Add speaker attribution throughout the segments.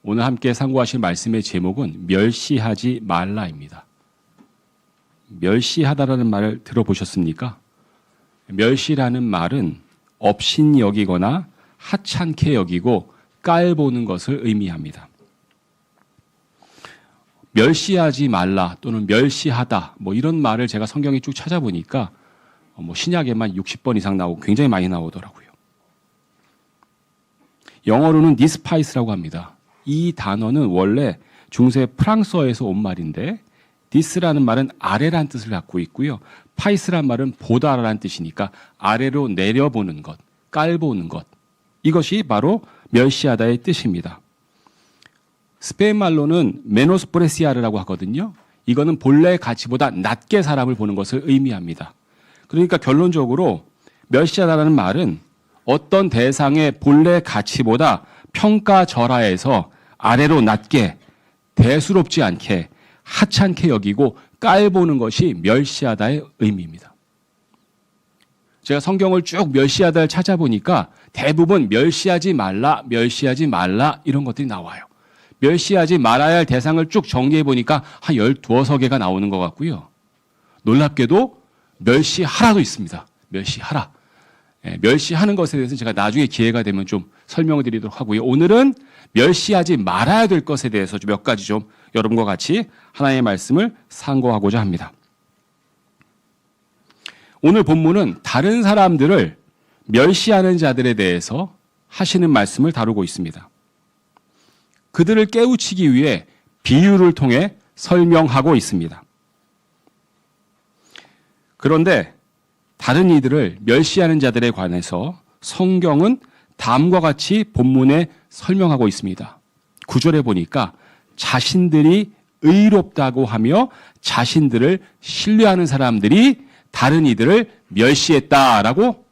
Speaker 1: 오늘 함께 상고하실 말씀의 제목은 멸시하지 말라입니다. 멸시하다라는 말을 들어보셨습니까? 멸시라는 말은 업신 여기거나 하찮게 여기고 깔보는 것을 의미합니다. 멸시하지 말라 또는 멸시하다 이런 말을 제가 성경에 쭉 찾아보니까 신약에만 60번 이상 나오고 굉장히 많이 나오더라고요. 영어로는 despise라고 합니다. 이 단어는 원래 중세 프랑스어에서 온 말인데 dis라는 말은 아래란 뜻을 갖고 있고요. 파이스란 말은 보다라는 뜻이니까 아래로 내려보는 것, 깔보는 것. 이것이 바로 멸시하다의 뜻입니다. 스페인 말로는 메노스프레시아르라고 하거든요. 이거는 본래의 가치보다 낮게 사람을 보는 것을 의미합니다. 그러니까 결론적으로 멸시하다라는 말은 어떤 대상의 본래 가치보다 평가절하해서 아래로 낮게, 대수롭지 않게, 하찮게 여기고 깔보는 것이 멸시하다의 의미입니다. 제가 성경을 쭉 멸시하다를 찾아보니까 대부분 멸시하지 말라 이런 것들이 나와요. 멸시하지 말아야 할 대상을 쭉 정리해 보니까 한 12개가 나오는 것 같고요. 놀랍게도 멸시하라도 있습니다. 멸시하라. 멸시하는 것에 대해서는 제가 나중에 기회가 되면 좀 설명을 드리도록 하고요. 오늘은 멸시하지 말아야 될 것에 대해서 몇 가지 좀 여러분과 같이 하나님의 말씀을 상고하고자 합니다. 오늘 본문은 다른 사람들을 멸시하는 자들에 대해서 하시는 말씀을 다루고 있습니다. 그들을 깨우치기 위해 비유를 통해 설명하고 있습니다. 그런데 다른 이들을 멸시하는 자들에 관해서 성경은 다음과 같이 본문에 설명하고 있습니다. 9절에 보니까 자신들이 의롭다고 하며 자신들을 신뢰하는 사람들이 다른 이들을 멸시했다라고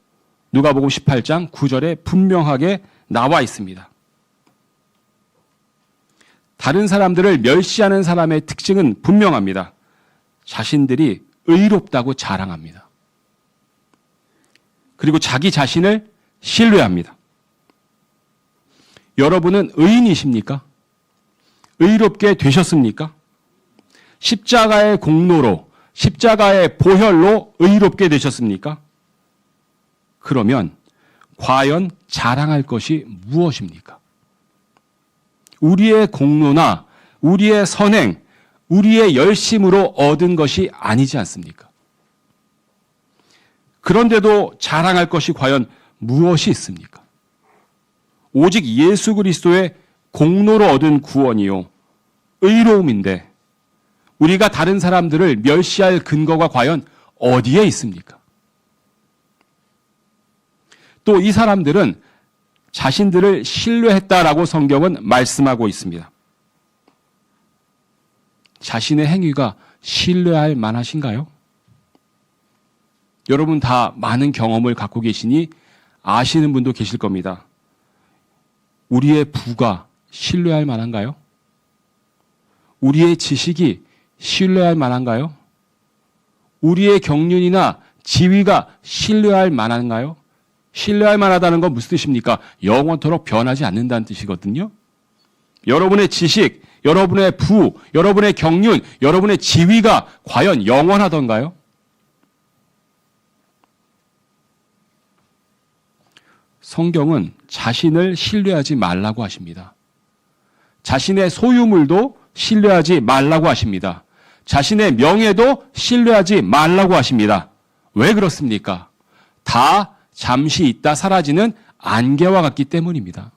Speaker 1: 누가복음 18장 9절에 분명하게 나와 있습니다. 다른 사람들을 멸시하는 사람의 특징은 분명합니다. 자신들이 의롭다고 자랑합니다. 그리고 자기 자신을 신뢰합니다. 여러분은 의인이십니까? 의롭게 되셨습니까? 십자가의 공로로, 십자가의 보혈로 의롭게 되셨습니까? 그러면 과연 자랑할 것이 무엇입니까? 우리의 공로나 우리의 선행, 우리의 열심으로 얻은 것이 아니지 않습니까? 그런데도 자랑할 것이 과연 무엇이 있습니까? 오직 예수 그리스도의 공로로 얻은 구원이요, 의로움인데 우리가 다른 사람들을 멸시할 근거가 과연 어디에 있습니까? 또 이 사람들은 자신들을 신뢰했다라고 성경은 말씀하고 있습니다. 자신의 행위가 신뢰할 만하신가요? 여러분 다 많은 경험을 갖고 계시니 아시는 분도 계실 겁니다. 우리의 부가 신뢰할 만한가요? 우리의 지식이 신뢰할 만한가요? 우리의 경륜이나 지위가 신뢰할 만한가요? 신뢰할 만하다는 건 무슨 뜻입니까? 영원토록 변하지 않는다는 뜻이거든요. 여러분의 지식, 여러분의 부, 여러분의 경륜, 여러분의 지위가 과연 영원하던가요? 성경은 자신을 신뢰하지 말라고 하십니다. 자신의 소유물도 신뢰하지 말라고 하십니다. 자신의 명예도 신뢰하지 말라고 하십니다. 왜 그렇습니까? 다 잠시 있다 사라지는 안개와 같기 때문입니다.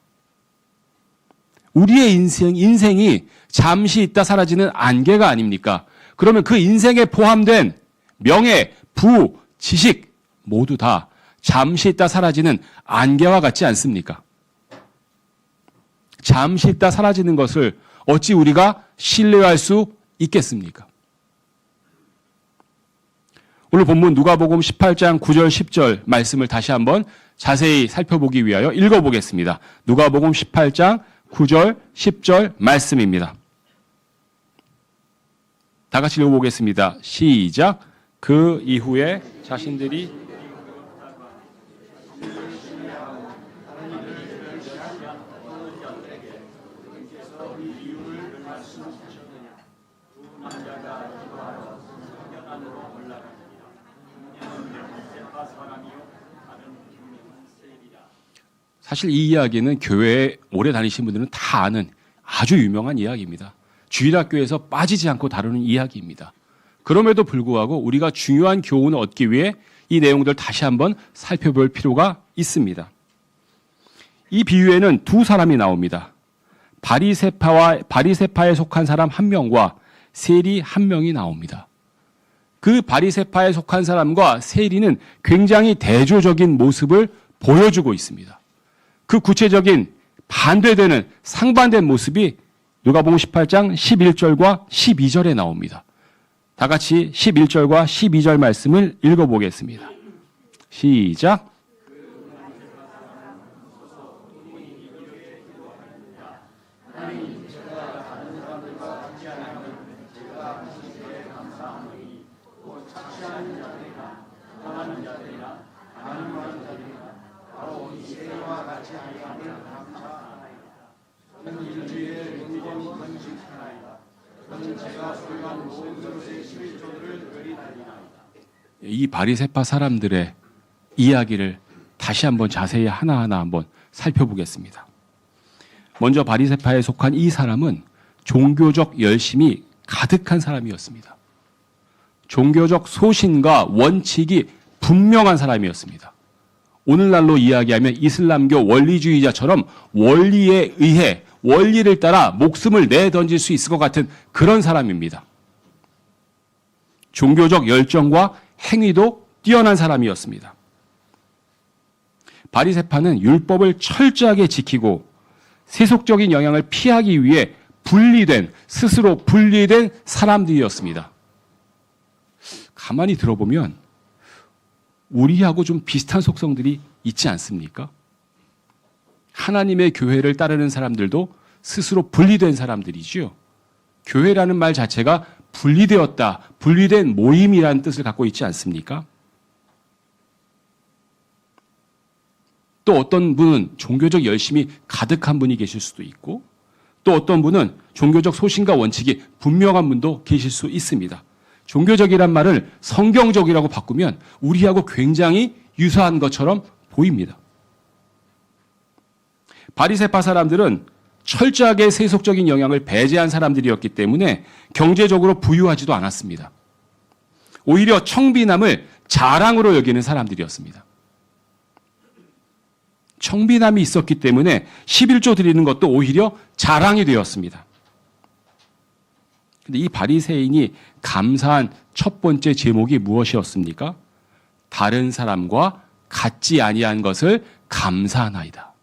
Speaker 1: 우리의 인생이 잠시 있다 사라지는 안개가 아닙니까? 그러면 그 인생에 포함된 명예, 부, 지식 모두 다 잠시 있다 사라지는 안개와 같지 않습니까? 잠시 있다 사라지는 것을 어찌 우리가 신뢰할 수 있겠습니까? 오늘 본문 누가복음 18장 9절 10절 말씀을 다시 한번 자세히 살펴보기 위하여 읽어보겠습니다. 누가복음 18장 9절 10절 말씀입니다. 다 같이 읽어보겠습니다. 시작. 그 이후에 자신들이 사실 이 이야기는 교회에 오래 다니신 분들은 다 아는 아주 유명한 이야기입니다. 주일학교에서 빠지지 않고 다루는 이야기입니다. 그럼에도 불구하고 우리가 중요한 교훈을 얻기 위해 이 내용들 다시 한번 살펴볼 필요가 있습니다. 이 비유에는 두 사람이 나옵니다. 바리새파에 속한 사람 한 명과 세리 한 명이 나옵니다. 그 바리새파에 속한 사람과 세리는 굉장히 대조적인 모습을 보여주고 있습니다. 그 구체적인 반대되는 상반된 모습이 누가복음 18장 11절과 12절에 나옵니다. 다 같이 11절과 12절 말씀을 읽어보겠습니다. 시작. 이 바리새파 사람들의 이야기를 다시 한번 자세히 하나하나 한번 살펴보겠습니다. 먼저 바리새파에 속한 이 사람은 종교적 열심이 가득한 사람이었습니다. 종교적 소신과 원칙이 분명한 사람이었습니다. 오늘날로 이야기하면 이슬람교 원리주의자처럼 원리에 의해 원리를 따라 목숨을 내던질 수 있을 것 같은 그런 사람입니다. 종교적 열정과 행위도 뛰어난 사람이었습니다. 바리새파는 율법을 철저하게 지키고 세속적인 영향을 피하기 위해 스스로 분리된 사람들이었습니다. 가만히 들어보면 우리하고 좀 비슷한 속성들이 있지 않습니까? 하나님의 교회를 따르는 사람들도 스스로 분리된 사람들이지요. 교회라는 말 자체가 분리되었다, 분리된 모임이라는 뜻을 갖고 있지 않습니까? 또 어떤 분은 종교적 열심이 가득한 분이 계실 수도 있고, 또 어떤 분은 종교적 소신과 원칙이 분명한 분도 계실 수 있습니다. 종교적이란 말을 성경적이라고 바꾸면 우리하고 굉장히 유사한 것처럼 보입니다. 바리새파 사람들은 철저하게 세속적인 영향을 배제한 사람들이었기 때문에 경제적으로 부유하지도 않았습니다. 오히려 청비남을 자랑으로 여기는 사람들이었습니다. 청비남이 있었기 때문에 11조 드리는 것도 오히려 자랑이 되었습니다. 근데 이 바리새인이 감사한 첫 번째 제목이 무엇이었습니까? 다른 사람과 같지 아니한 것을 감사하나이다.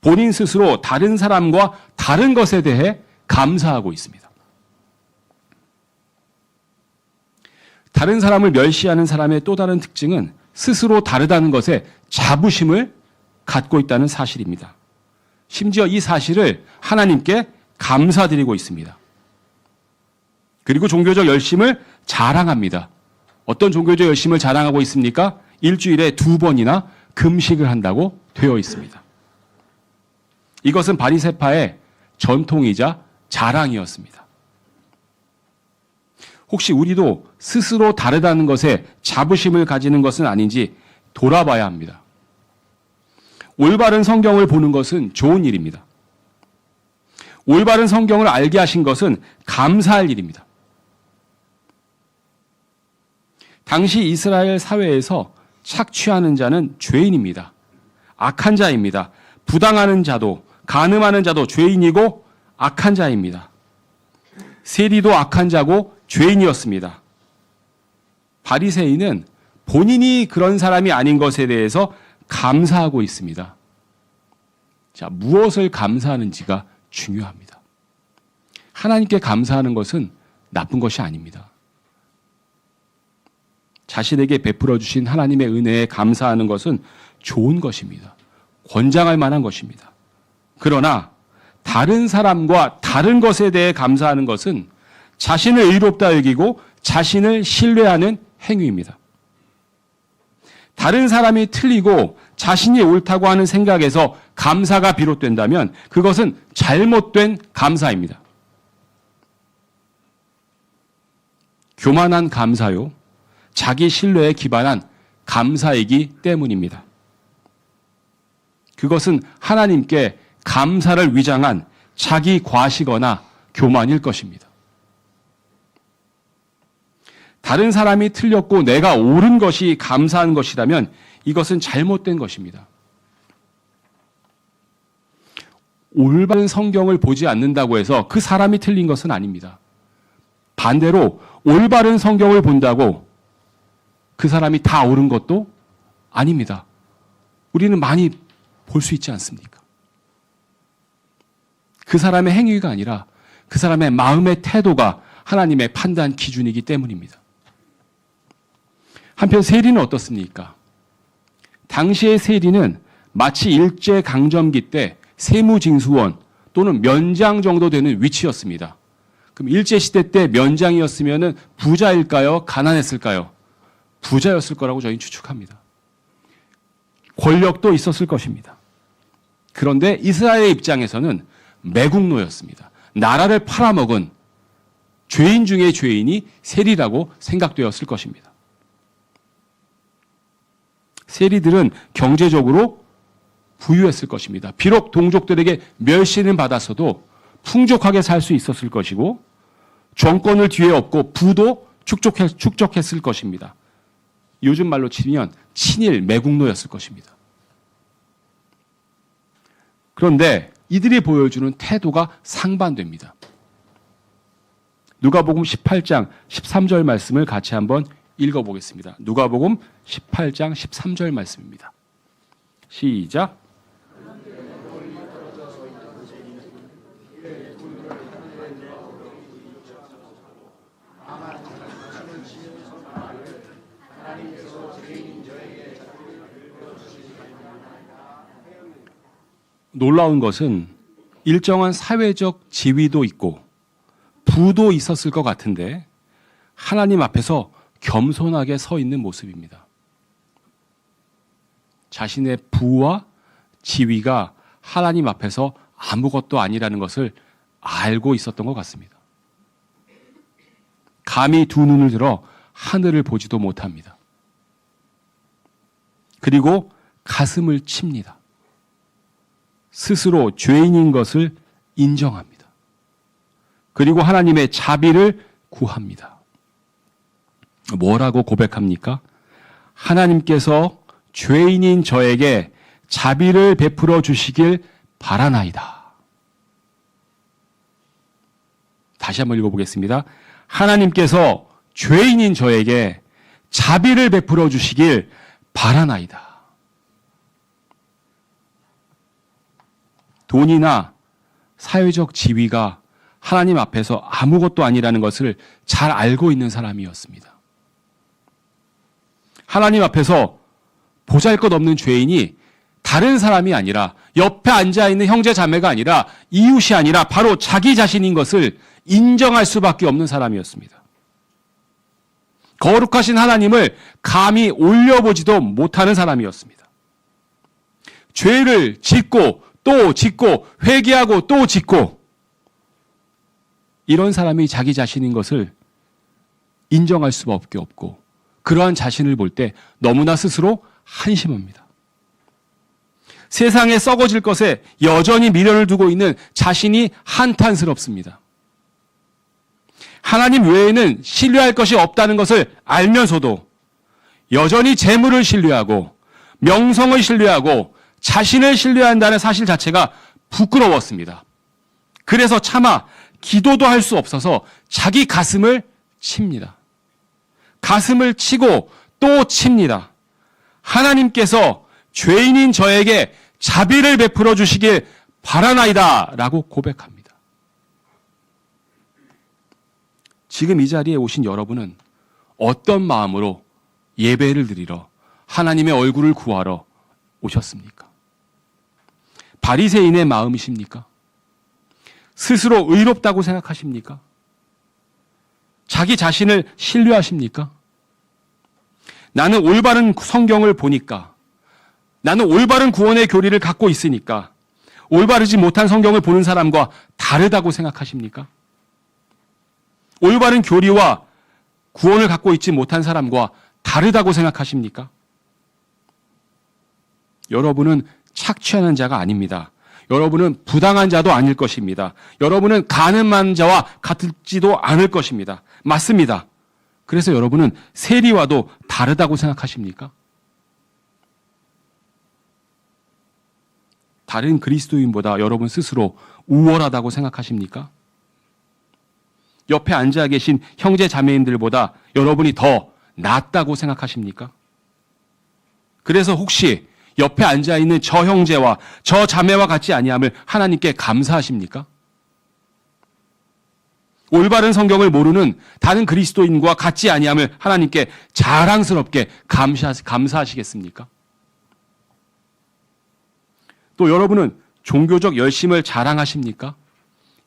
Speaker 1: 본인 스스로 다른 사람과 다른 것에 대해 감사하고 있습니다. 다른 사람을 멸시하는 사람의 또 다른 특징은 스스로 다르다는 것에 자부심을 갖고 있다는 사실입니다. 심지어 이 사실을 하나님께 감사드리고 있습니다. 그리고 종교적 열심을 자랑합니다. 어떤 종교적 열심을 자랑하고 있습니까? 일주일에 2번이나 금식을 한다고 되어 있습니다. 이것은 바리새파의 전통이자 자랑이었습니다. 혹시 우리도 스스로 다르다는 것에 자부심을 가지는 것은 아닌지 돌아봐야 합니다. 올바른 성경을 보는 것은 좋은 일입니다. 올바른 성경을 알게 하신 것은 감사할 일입니다. 당시 이스라엘 사회에서 착취하는 자는 죄인입니다. 악한 자입니다. 부당하는 자도 간음하는 자도 죄인이고 악한 자입니다. 세리도 악한 자고 죄인이었습니다. 바리새인은 본인이 그런 사람이 아닌 것에 대해서 감사하고 있습니다. 자, 무엇을 감사하는지가 중요합니다. 하나님께 감사하는 것은 나쁜 것이 아닙니다. 자신에게 베풀어 주신 하나님의 은혜에 감사하는 것은 좋은 것입니다. 권장할 만한 것입니다. 그러나 다른 사람과 다른 것에 대해 감사하는 것은 자신을 의롭다 여기고 자신을 신뢰하는 행위입니다. 다른 사람이 틀리고 자신이 옳다고 하는 생각에서 감사가 비롯된다면 그것은 잘못된 감사입니다. 교만한 감사요. 자기 신뢰에 기반한 감사이기 때문입니다. 그것은 하나님께 감사를 위장한 자기 과시거나 교만일 것입니다. 다른 사람이 틀렸고 내가 옳은 것이 감사한 것이라면 이것은 잘못된 것입니다. 올바른 성경을 보지 않는다고 해서 그 사람이 틀린 것은 아닙니다. 반대로 올바른 성경을 본다고 그 사람이 다 옳은 것도 아닙니다. 우리는 많이 볼 수 있지 않습니까? 그 사람의 행위가 아니라 그 사람의 마음의 태도가 하나님의 판단 기준이기 때문입니다. 한편 세리는 어떻습니까? 당시의 세리는 마치 일제강점기 때 세무징수원 또는 면장 정도 되는 위치였습니다. 그럼 일제시대 때 면장이었으면 부자일까요? 가난했을까요? 부자였을 거라고 저희는 추측합니다. 권력도 있었을 것입니다. 그런데 이스라엘의 입장에서는 매국노였습니다. 나라를 팔아먹은 죄인 중의 죄인이 세리라고 생각되었을 것입니다. 세리들은 경제적으로 부유했을 것입니다. 비록 동족들에게 멸시는 받았어도 풍족하게 살 수 있었을 것이고 정권을 뒤에 업고 부도 축적했을 것입니다. 요즘 말로 치면 친일 매국노였을 것입니다. 그런데 이들이 보여주는 태도가 상반됩니다. 누가복음 18장 13절 말씀을 같이 한번 읽어보겠습니다. 누가복음 18장 13절 말씀입니다. 시작. 놀라운 것은 일정한 사회적 지위도 있고 부도 있었을 것 같은데 하나님 앞에서 겸손하게 서 있는 모습입니다. 자신의 부와 지위가 하나님 앞에서 아무것도 아니라는 것을 알고 있었던 것 같습니다. 감히 두 눈을 들어 하늘을 보지도 못합니다. 그리고 가슴을 칩니다. 스스로 죄인인 것을 인정합니다. 그리고 하나님의 자비를 구합니다. 뭐라고 고백합니까? 하나님께서 죄인인 저에게 자비를 베풀어 주시길 바라나이다. 다시 한번 읽어보겠습니다. 하나님께서 죄인인 저에게 자비를 베풀어 주시길 바라나이다. 돈이나 사회적 지위가 하나님 앞에서 아무것도 아니라는 것을 잘 알고 있는 사람이었습니다. 하나님 앞에서 보잘것없는 죄인이 다른 사람이 아니라 옆에 앉아있는 형제 자매가 아니라 이웃이 아니라 바로 자기 자신인 것을 인정할 수밖에 없는 사람이었습니다. 거룩하신 하나님을 감히 올려보지도 못하는 사람이었습니다. 죄를 짓고 또 짓고 회개하고 또 짓고 이런 사람이 자기 자신인 것을 인정할 수밖에 없고 그러한 자신을 볼 때 너무나 스스로 한심합니다. 세상에 썩어질 것에 여전히 미련을 두고 있는 자신이 한탄스럽습니다. 하나님 외에는 신뢰할 것이 없다는 것을 알면서도 여전히 재물을 신뢰하고 명성을 신뢰하고 자신을 신뢰한다는 사실 자체가 부끄러웠습니다. 그래서 차마 기도도 할 수 없어서 자기 가슴을 칩니다. 가슴을 치고 또 칩니다. 하나님께서 죄인인 저에게 자비를 베풀어 주시길 바라나이다 라고 고백합니다. 지금 이 자리에 오신 여러분은 어떤 마음으로 예배를 드리러 하나님의 얼굴을 구하러 오셨습니까? 바리새인의 마음이십니까? 스스로 의롭다고 생각하십니까? 자기 자신을 신뢰하십니까? 나는 올바른 성경을 보니까, 나는 올바른 구원의 교리를 갖고 있으니까 올바르지 못한 성경을 보는 사람과 다르다고 생각하십니까? 올바른 교리와 구원을 갖고 있지 못한 사람과 다르다고 생각하십니까? 여러분은 착취하는 자가 아닙니다. 여러분은 부당한 자도 아닐 것입니다. 여러분은 가늠한 자와 같지도 않을 것입니다. 맞습니다. 그래서 여러분은 세리와도 다르다고 생각하십니까? 다른 그리스도인보다 여러분 스스로 우월하다고 생각하십니까? 옆에 앉아 계신 형제 자매인들보다 여러분이 더 낫다고 생각하십니까? 그래서 혹시 옆에 앉아 있는 저 형제와 저 자매와 같지 아니함을 하나님께 감사하십니까? 올바른 성경을 모르는 다른 그리스도인과 같지 아니함을 하나님께 자랑스럽게 감사하시겠습니까? 또 여러분은 종교적 열심을 자랑하십니까?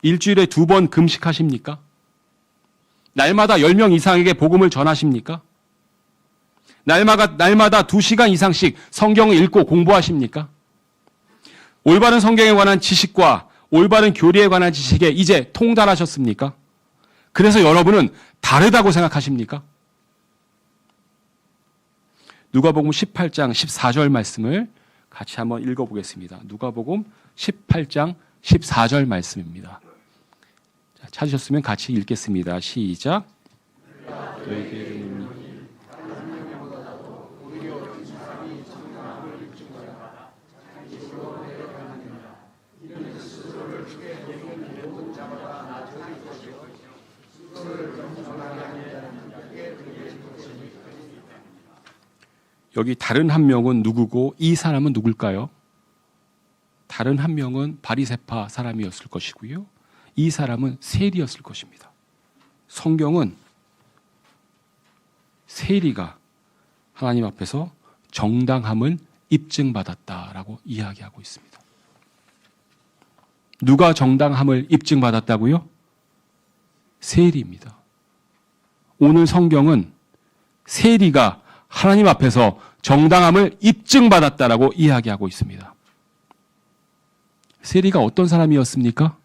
Speaker 1: 일주일에 2번 금식하십니까? 날마다 10명 이상에게 복음을 전하십니까? 날마다 2시간 이상씩 성경을 읽고 공부하십니까? 올바른 성경에 관한 지식과 올바른 교리에 관한 지식에 이제 통달하셨습니까? 그래서 여러분은 다르다고 생각하십니까? 누가복음 18장 14절 말씀을 같이 한번 읽어보겠습니다. 누가복음 18장 14절 말씀입니다. 자, 찾으셨으면 같이 읽겠습니다. 시작. 여기 다른 한 명은 누구고 이 사람은 누굴까요? 다른 한 명은 바리새파 사람이었을 것이고요. 이 사람은 세리였을 것입니다. 성경은 세리가 하나님 앞에서 정당함을 입증받았다라고 이야기하고 있습니다. 누가 정당함을 입증받았다고요? 세리입니다. 오늘 성경은 세리가 하나님 앞에서 정당함을 입증받았다라고 이야기하고 있습니다. 세리가 어떤 사람이었습니까?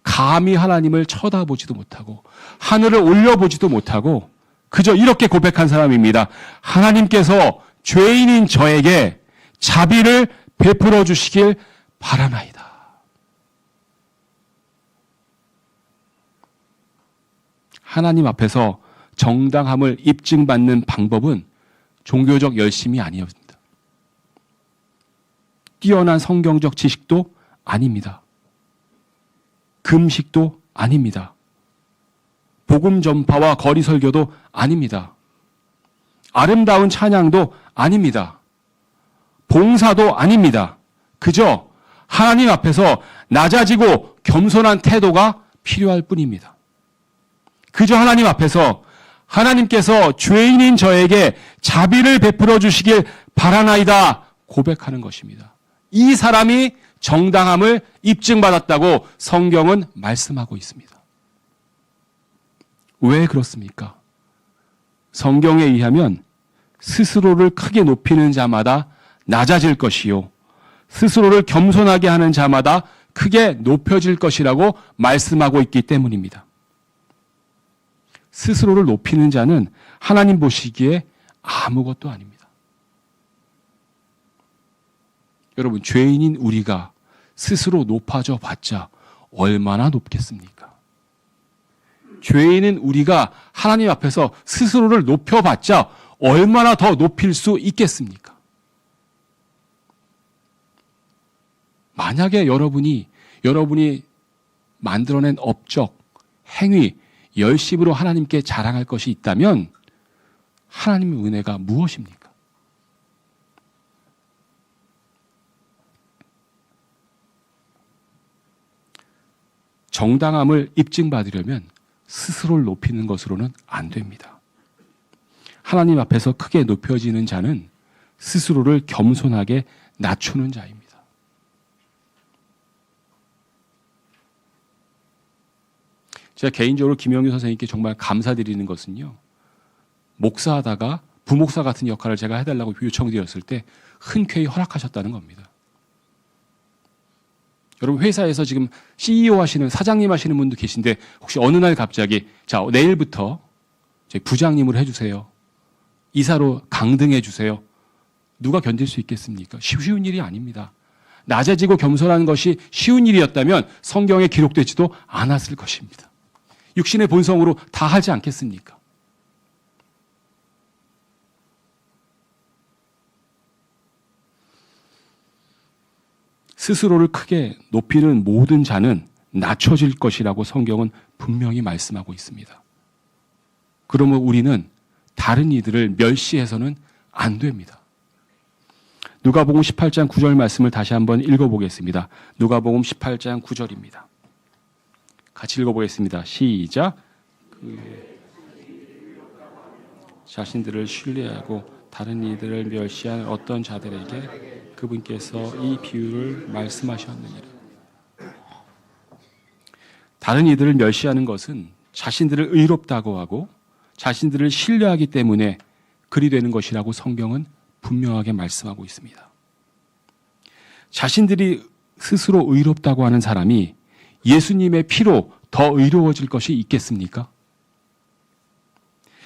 Speaker 1: 감히 하나님을 쳐다보지도 못하고 하늘을 올려보지도 못하고 그저 이렇게 고백한 사람입니다. 하나님께서 죄인인 저에게 자비를 베풀어 주시길 바라나이다. 하나님 앞에서 정당함을 입증받는 방법은 종교적 열심이 아니었습니다. 뛰어난 성경적 지식도 아닙니다. 금식도 아닙니다. 복음 전파와 거리 설교도 아닙니다. 아름다운 찬양도 아닙니다. 봉사도 아닙니다. 그저 하나님 앞에서 낮아지고 겸손한 태도가 필요할 뿐입니다. 그저 하나님 앞에서 하나님께서 죄인인 저에게 자비를 베풀어 주시길 바라나이다 고백하는 것입니다. 이 사람이 정당함을 입증받았다고 성경은 말씀하고 있습니다. 왜 그렇습니까? 성경에 의하면 스스로를 크게 높이는 자마다 낮아질 것이요 스스로를 겸손하게 하는 자마다 크게 높여질 것이라고 말씀하고 있기 때문입니다. 스스로를 높이는 자는 하나님 보시기에 아무것도 아닙니다. 여러분, 죄인인 우리가 스스로 높아져 봤자 얼마나 높겠습니까? 죄인인 우리가 하나님 앞에서 스스로를 높여봤자 얼마나 더 높일 수 있겠습니까? 만약에 여러분이 만들어낸 업적, 행위, 열심으로 하나님께 자랑할 것이 있다면 하나님의 은혜가 무엇입니까? 정당함을 입증받으려면 스스로를 높이는 것으로는 안 됩니다. 하나님 앞에서 크게 높여지는 자는 스스로를 겸손하게 낮추는 자입니다. 제가 개인적으로 김영규 선생님께 정말 감사드리는 것은요. 목사하다가 부목사 같은 역할을 제가 해달라고 요청드렸을 때 흔쾌히 허락하셨다는 겁니다. 여러분 회사에서 지금 CEO 하시는 사장님 하시는 분도 계신데 혹시 어느 날 갑자기 자 내일부터 저희 부장님으로 해주세요. 이사로 강등해 주세요. 누가 견딜 수 있겠습니까? 쉬운 일이 아닙니다. 낮아지고 겸손한 것이 쉬운 일이었다면 성경에 기록되지도 않았을 것입니다. 육신의 본성으로 다 하지 않겠습니까? 스스로를 크게 높이는 모든 자는 낮춰질 것이라고 성경은 분명히 말씀하고 있습니다. 그러면 우리는 다른 이들을 멸시해서는 안 됩니다. 누가복음 18장 9절 말씀을 다시 한번 읽어보겠습니다. 누가복음 18장 9절입니다. 같이 읽어보겠습니다. 시작. 자신들을 신뢰하고 다른 이들을 멸시한 어떤 자들에게 그분께서 이 비유를 말씀하셨느니라. 다른 이들을 멸시하는 것은 자신들을 의롭다고 하고 자신들을 신뢰하기 때문에 그리 되는 것이라고 성경은 분명하게 말씀하고 있습니다. 자신들이 스스로 의롭다고 하는 사람이 예수님의 피로 더 의로워질 것이 있겠습니까?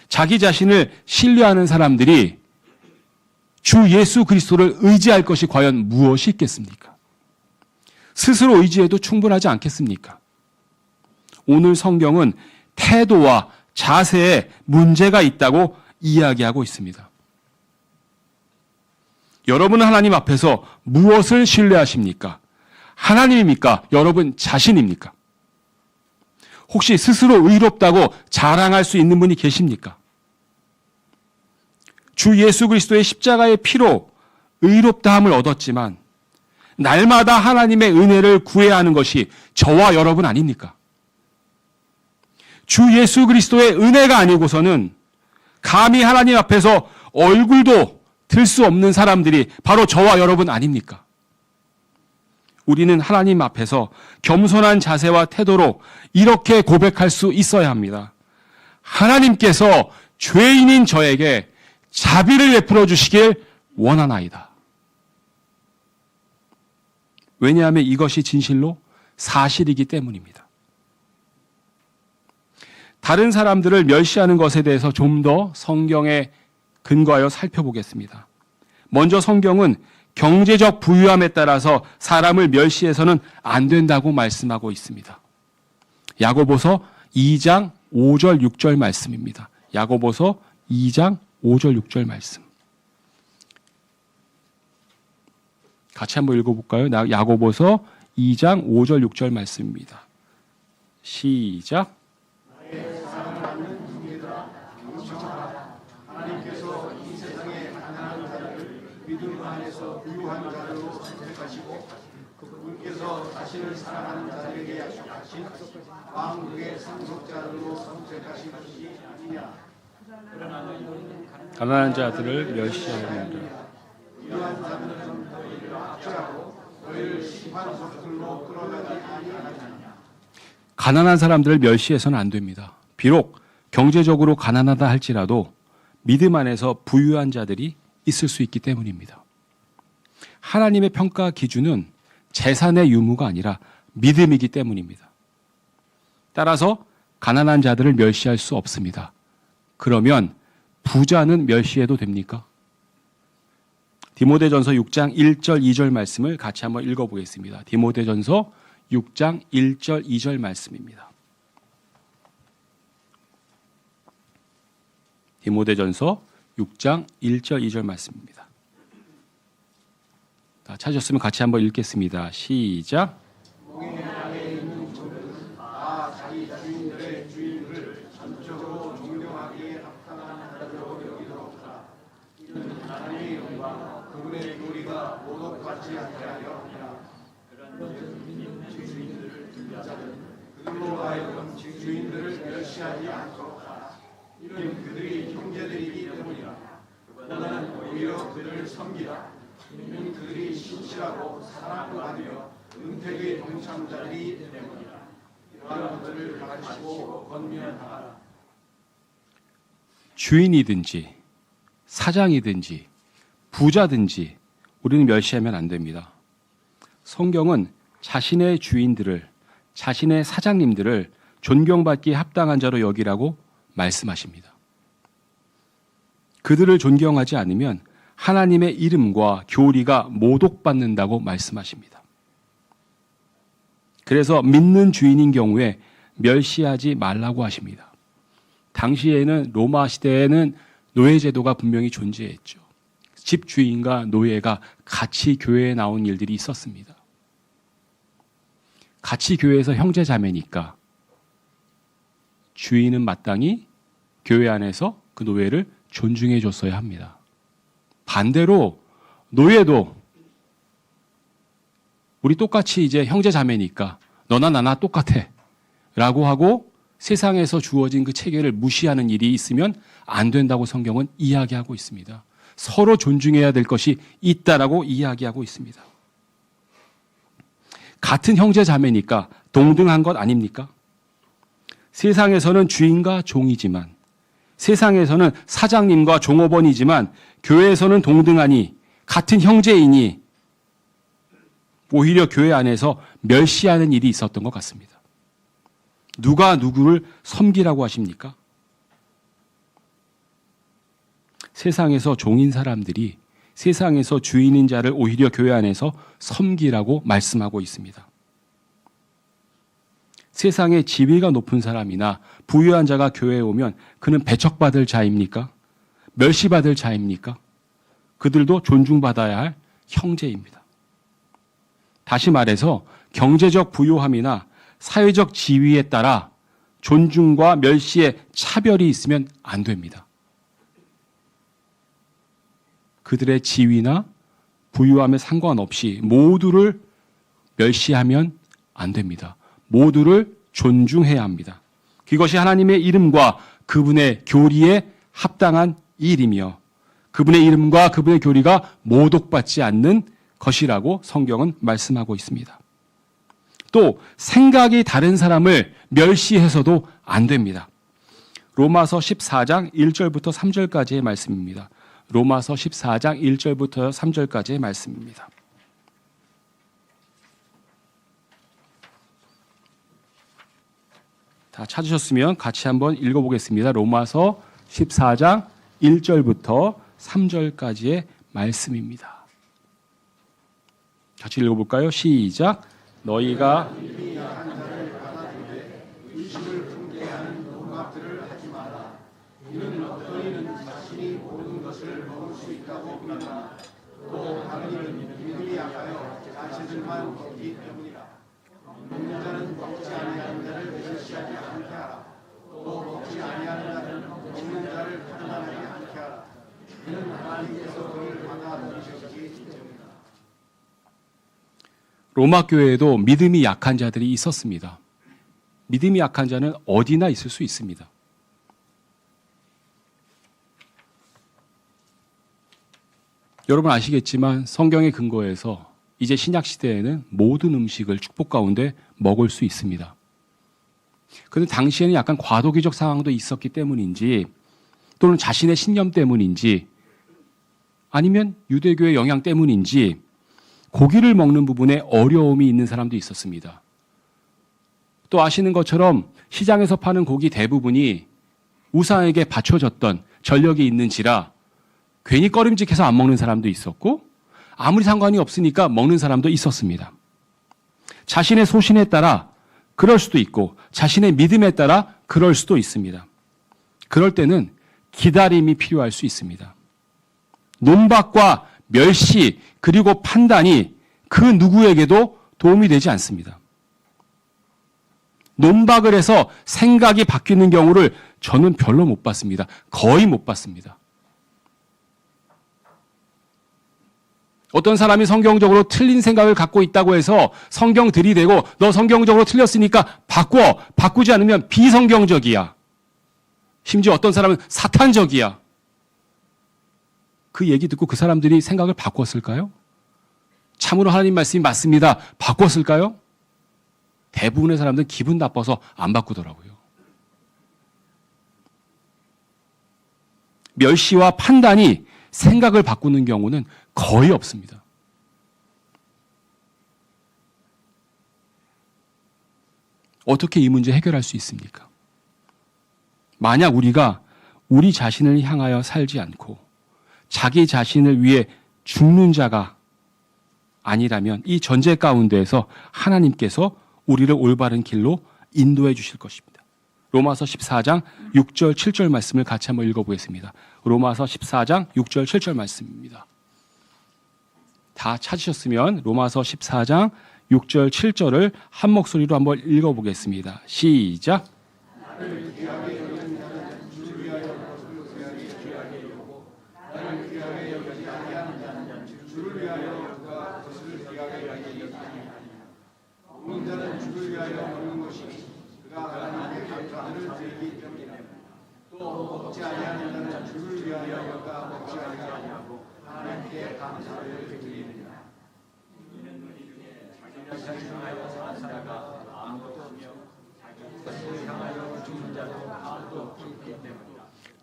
Speaker 1: 자기 자신을 신뢰하는 사람들이 주 예수 그리스도를 의지할 것이 과연 무엇이 있겠습니까? 스스로 의지해도 충분하지 않겠습니까? 오늘 성경은 태도와 자세에 문제가 있다고 이야기하고 있습니다. 여러분은 하나님 앞에서 무엇을 신뢰하십니까? 하나님입니까? 여러분 자신입니까? 혹시 스스로 의롭다고 자랑할 수 있는 분이 계십니까? 주 예수 그리스도의 십자가의 피로 의롭다함을 얻었지만 날마다 하나님의 은혜를 구해야 하는 것이 저와 여러분 아닙니까? 주 예수 그리스도의 은혜가 아니고서는 감히 하나님 앞에서 얼굴도 들 수 없는 사람들이 바로 저와 여러분 아닙니까? 우리는 하나님 앞에서 겸손한 자세와 태도로 이렇게 고백할 수 있어야 합니다. 하나님께서 죄인인 저에게 자비를 베풀어 주시길 원하나이다. 왜냐하면 이것이 진실로 사실이기 때문입니다. 다른 사람들을 멸시하는 것에 대해서 좀 더 성경에 근거하여 살펴보겠습니다. 먼저 성경은 경제적 부유함에 따라서 사람을 멸시해서는 안 된다고 말씀하고 있습니다. 야고보서 2장 5절 6절 말씀입니다. 야고보서 2장 5절 6절 말씀. 같이 한번 읽어볼까요? 야고보서 2장 5절 6절 말씀입니다. 시작. 하나님께서 이 세상에 가난한 자를 믿음 안에서 부유한 자로 선택하시고 그분께서 자신을 사랑하는 자들에게 약속하신 왕국의 상속자로 선택하신 것이 아니냐. 가난한 자들을 멸시하느니라. 부유한 자들은 너희를 악취하고 너희를 심한 속들로 끌어가지 아니하느냐. 가난한 사람들을 멸시해서는 안 됩니다. 비록 경제적으로 가난하다 할지라도 믿음 안에서 부유한 자들이 있을 수 있기 때문입니다. 하나님의 평가 기준은 재산의 유무가 아니라 믿음이기 때문입니다. 따라서 가난한 자들을 멸시할 수 없습니다. 그러면 부자는 멸시해도 됩니까? 디모데전서 6장 1절 2절 말씀을 같이 한번 읽어보겠습니다. 디모데전서 6장 1절 2절 말씀입니다. 디모데전서 6장 1절 2절 말씀입니다. 찾으셨으면 같이 한번 읽겠습니다. 시작. 자기 주인들의 주인을 전적으로 존경하기에 합당한 자로 여기도록하라. 이는 하나님의 영광 그분의 교리가 모독받지 않게 하려 그런 주인들을 등자는 그들로 하여금 주인들을 멸시하지 않도록 하라. 이는 그들이 형제들이기 때문이라. 그보다는 오히려 그들을 섬기라. 이는 그들이 신실하고 사랑을 받으며 은택의 동참자들이 때문이라. 이러한 것들을 가르치고 권면하라. 주인이든지 사장이든지 부자든지 우리는 멸시하면 안 됩니다. 성경은 자신의 주인들을, 자신의 사장님들을 존경받기에 합당한 자로 여기라고 말씀하십니다. 그들을 존경하지 않으면 하나님의 이름과 교리가 모독받는다고 말씀하십니다. 그래서 믿는 주인인 경우에 멸시하지 말라고 하십니다. 당시에는 로마 시대에는 노예제도가 분명히 존재했죠. 집주인과 노예가 같이 교회에 나온 일들이 있었습니다. 같이 교회에서 형제자매니까 주인은 마땅히 교회 안에서 그 노예를 존중해 줬어야 합니다. 반대로 노예도 우리 똑같이 이제 형제자매니까 너나 나나 똑같아 라고 하고 세상에서 주어진 그 체계를 무시하는 일이 있으면 안 된다고 성경은 이야기하고 있습니다. 서로 존중해야 될 것이 있다라고 이야기하고 있습니다. 같은 형제자매니까 동등한 것 아닙니까? 세상에서는 주인과 종이지만, 세상에서는 사장님과 종업원이지만, 교회에서는 동등하니 같은 형제이니 오히려 교회 안에서 멸시하는 일이 있었던 것 같습니다. 누가 누구를 섬기라고 하십니까? 세상에서 종인 사람들이 세상에서 주인인 자를 오히려 교회 안에서 섬기라고 말씀하고 있습니다. 세상에 지위가 높은 사람이나 부유한 자가 교회에 오면 그는 배척받을 자입니까? 멸시받을 자입니까? 그들도 존중받아야 할 형제입니다. 다시 말해서 경제적 부유함이나 사회적 지위에 따라 존중과 멸시의 차별이 있으면 안 됩니다. 그들의 지위나 부유함에 상관없이 모두를 멸시하면 안 됩니다. 모두를 존중해야 합니다. 그것이 하나님의 이름과 그분의 교리에 합당한 일이며 그분의 이름과 그분의 교리가 모독받지 않는 것이라고 성경은 말씀하고 있습니다. 또 생각이 다른 사람을 멸시해서도 안 됩니다. 로마서 14장 1절부터 3절까지의 말씀입니다. 로마서 14장 1절부터 3절까지의 말씀입니다. 다 찾으셨으면 같이 한번 읽어보겠습니다. 로마서 14장 1절부터 3절까지의 말씀입니다. 같이 읽어볼까요? 시작. 너희가 로마 교회에도 믿음이 약한 자들이 있었습니다. 믿음이 약한 자는 어디나 있을 수 있습니다. 여러분 아시겠지만 성경의 근거에서 이제 신약 시대에는 모든 음식을 축복 가운데 먹을 수 있습니다. 그런데 당시에는 약간 과도기적 상황도 있었기 때문인지 또는 자신의 신념 때문인지 아니면 유대교의 영향 때문인지 고기를 먹는 부분에 어려움이 있는 사람도 있었습니다. 또 아시는 것처럼 시장에서 파는 고기 대부분이 우상에게 바쳐졌던 전력이 있는지라 괜히 꺼림직해서 안 먹는 사람도 있었고 아무리 상관이 없으니까 먹는 사람도 있었습니다. 자신의 소신에 따라 그럴 수도 있고 자신의 믿음에 따라 그럴 수도 있습니다. 그럴 때는 기다림이 필요할 수 있습니다. 논박과 멸시 그리고 판단이 그 누구에게도 도움이 되지 않습니다. 논박을 해서 생각이 바뀌는 경우를 저는 별로 못 봤습니다. 거의 못 봤습니다. 어떤 사람이 성경적으로 틀린 생각을 갖고 있다고 해서 성경 들이대고 너 성경적으로 틀렸으니까 바꾸지 않으면 비성경적이야. 심지어 어떤 사람은 사탄적이야. 그 얘기 듣고 그 사람들이 생각을 바꿨을까요? 참으로 하나님 말씀이 맞습니다. 바꿨을까요? 대부분의 사람들은 기분 나빠서 안 바꾸더라고요. 멸시와 판단이 생각을 바꾸는 경우는 거의 없습니다. 어떻게 이 문제 해결할 수 있습니까? 만약 우리가 우리 자신을 향하여 살지 않고 자기 자신을 위해 죽는 자가 아니라면 이 전제 가운데에서 하나님께서 우리를 올바른 길로 인도해 주실 것입니다. 로마서 14장 6절 7절 말씀을 같이 한번 읽어보겠습니다. 로마서 14장 6절 7절 말씀입니다. 다 찾으셨으면 로마서 14장 6절 7절을 한 목소리로 한번 읽어보겠습니다. 시작.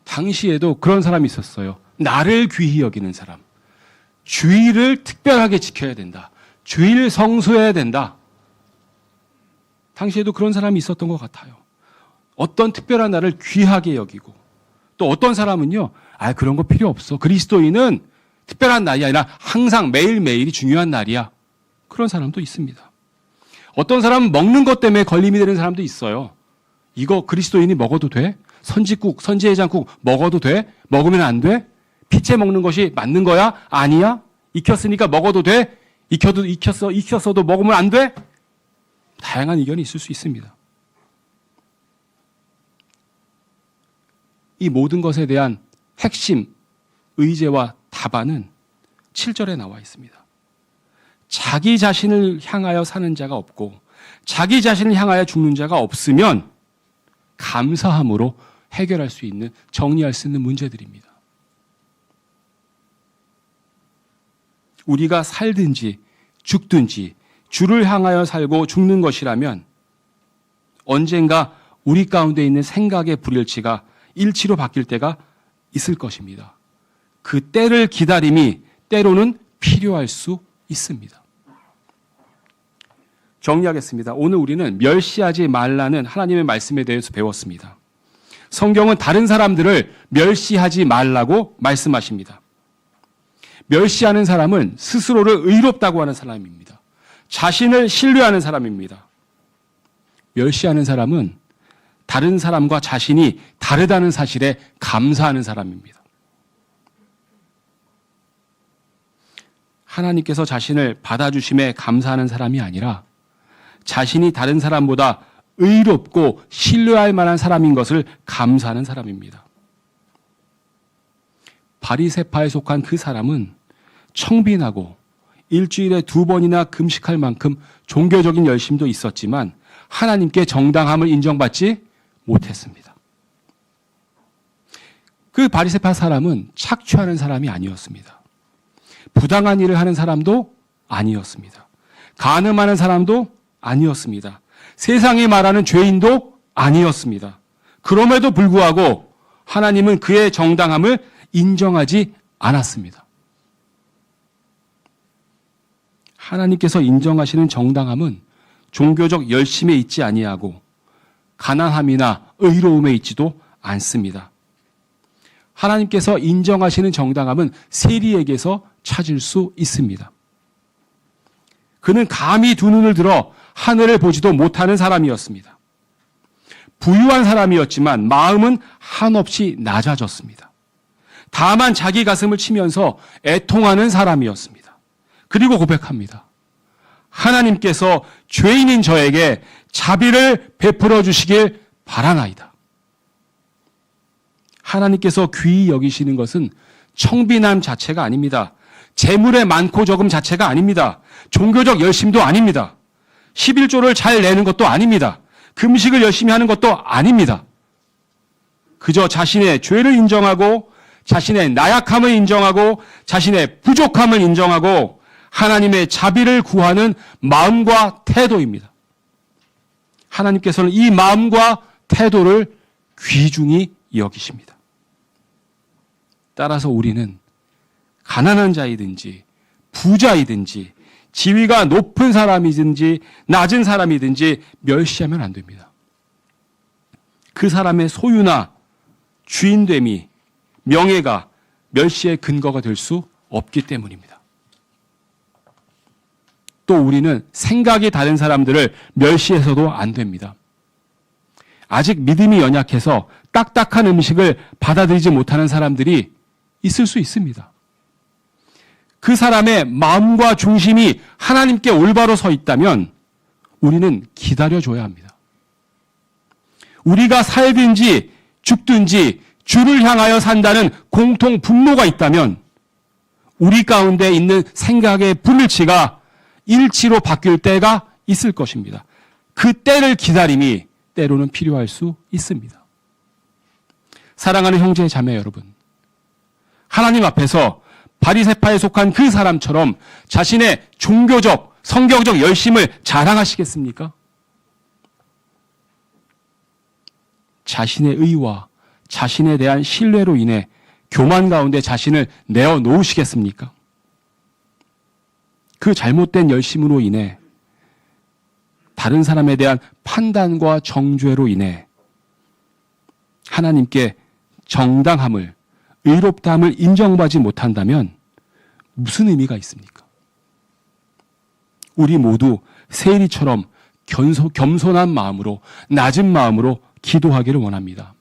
Speaker 1: 당시에도 그런 사람이 있었어요. 나를 귀히 여기는 사람. 주의를 특별하게 지켜야 된다. 주의를 성수해야 된다. 당시에도 그런 사람이 있었던 것 같아요. 어떤 특별한 날을 귀하게 여기고 또 어떤 사람은요. 그런 거 필요 없어. 그리스도인은 특별한 날이 아니라 항상 매일매일이 중요한 날이야. 그런 사람도 있습니다. 어떤 사람은 먹는 것 때문에 걸림이 되는 사람도 있어요. 이거 그리스도인이 먹어도 돼? 선지국, 선지해장국 먹어도 돼? 먹으면 안 돼? 피채 먹는 것이 맞는 거야? 아니야? 익혔으니까 먹어도 돼? 익혔어도 먹으면 안 돼? 다양한 의견이 있을 수 있습니다. 이 모든 것에 대한 핵심, 의제와 답안은 7절에 나와 있습니다. 자기 자신을 향하여 사는 자가 없고 자기 자신을 향하여 죽는 자가 없으면 감사함으로 해결할 수 있는, 정리할 수 있는 문제들입니다. 우리가 살든지 죽든지 주를 향하여 살고 죽는 것이라면 언젠가 우리 가운데 있는 생각의 불일치가 일치로 바뀔 때가 있을 것입니다. 그 때를 기다림이 때로는 필요할 수 있습니다. 정리하겠습니다. 오늘 우리는 멸시하지 말라는 하나님의 말씀에 대해서 배웠습니다. 성경은 다른 사람들을 멸시하지 말라고 말씀하십니다. 멸시하는 사람은 스스로를 의롭다고 하는 사람입니다. 자신을 신뢰하는 사람입니다. 멸시하는 사람은 다른 사람과 자신이 다르다는 사실에 감사하는 사람입니다. 하나님께서 자신을 받아주심에 감사하는 사람이 아니라 자신이 다른 사람보다 의롭고 신뢰할 만한 사람인 것을 감사하는 사람입니다. 바리새파에 속한 그 사람은 청빈하고 일주일에 2번이나 금식할 만큼 종교적인 열심도 있었지만 하나님께 정당함을 인정받지 못했습니다. 그 바리새파 사람은 착취하는 사람이 아니었습니다. 부당한 일을 하는 사람도 아니었습니다. 간음하는 사람도 아니었습니다. 세상이 말하는 죄인도 아니었습니다. 그럼에도 불구하고 하나님은 그의 정당함을 인정하지 않았습니다. 하나님께서 인정하시는 정당함은 종교적 열심에 있지 아니하고 가난함이나 의로움에 있지도 않습니다. 하나님께서 인정하시는 정당함은 세리에게서 찾을 수 있습니다. 그는 감히 두 눈을 들어 하늘을 보지도 못하는 사람이었습니다. 부유한 사람이었지만 마음은 한없이 낮아졌습니다. 다만 자기 가슴을 치면서 애통하는 사람이었습니다. 그리고 고백합니다. 하나님께서 죄인인 저에게 자비를 베풀어 주시길 바라나이다. 하나님께서 귀히 여기시는 것은 청빈함 자체가 아닙니다. 재물의 많고 적음 자체가 아닙니다. 종교적 열심도 아닙니다. 11조를 잘 내는 것도 아닙니다. 금식을 열심히 하는 것도 아닙니다. 그저 자신의 죄를 인정하고 자신의 나약함을 인정하고 자신의 부족함을 인정하고 하나님의 자비를 구하는 마음과 태도입니다. 하나님께서는 이 마음과 태도를 귀중히 여기십니다. 따라서 우리는 가난한 자이든지 부자이든지 지위가 높은 사람이든지 낮은 사람이든지 멸시하면 안 됩니다. 그 사람의 소유나 주인됨이 명예가 멸시의 근거가 될 수 없기 때문입니다. 또 우리는 생각이 다른 사람들을 멸시해서도 안 됩니다. 아직 믿음이 연약해서 딱딱한 음식을 받아들이지 못하는 사람들이 있을 수 있습니다. 그 사람의 마음과 중심이 하나님께 올바로 서 있다면 우리는 기다려줘야 합니다. 우리가 살든지 죽든지 주를 향하여 산다는 공통 분노가 있다면 우리 가운데 있는 생각의 불일치가 일치로 바뀔 때가 있을 것입니다. 그 때를 기다림이 때로는 필요할 수 있습니다. 사랑하는 형제 자매 여러분, 하나님 앞에서 바리새파에 속한 그 사람처럼 자신의 종교적, 성경적 열심을 자랑하시겠습니까? 자신의 의와 자신에 대한 신뢰로 인해 교만 가운데 자신을 내어놓으시겠습니까? 그 잘못된 열심으로 인해 다른 사람에 대한 판단과 정죄로 인해 하나님께 정당함을, 의롭다함을 인정받지 못한다면 무슨 의미가 있습니까? 우리 모두 세리처럼 겸손한 마음으로, 낮은 마음으로 기도하기를 원합니다.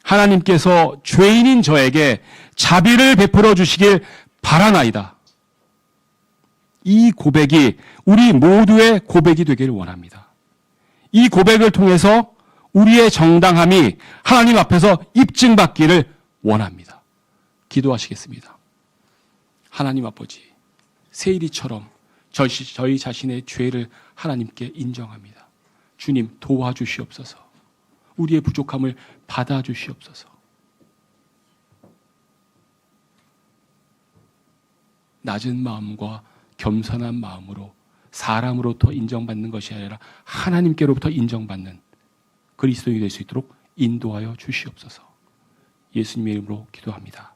Speaker 1: 하나님께서 죄인인 저에게 자비를 베풀어 주시길 바라나이다. 이 고백이 우리 모두의 고백이 되기를 원합니다. 이 고백을 통해서 우리의 정당함이 하나님 앞에서 입증받기를 원합니다. 기도하시겠습니다. 하나님 아버지, 세일이처럼 저희 자신의 죄를 하나님께 인정합니다. 주님 도와주시옵소서. 우리의 부족함을 받아주시옵소서. 낮은 마음과 겸손한 마음으로 사람으로부터 인정받는 것이 아니라 하나님께로부터 인정받는 그리스도인이 될 수 있도록 인도하여 주시옵소서. 예수님의 이름으로 기도합니다.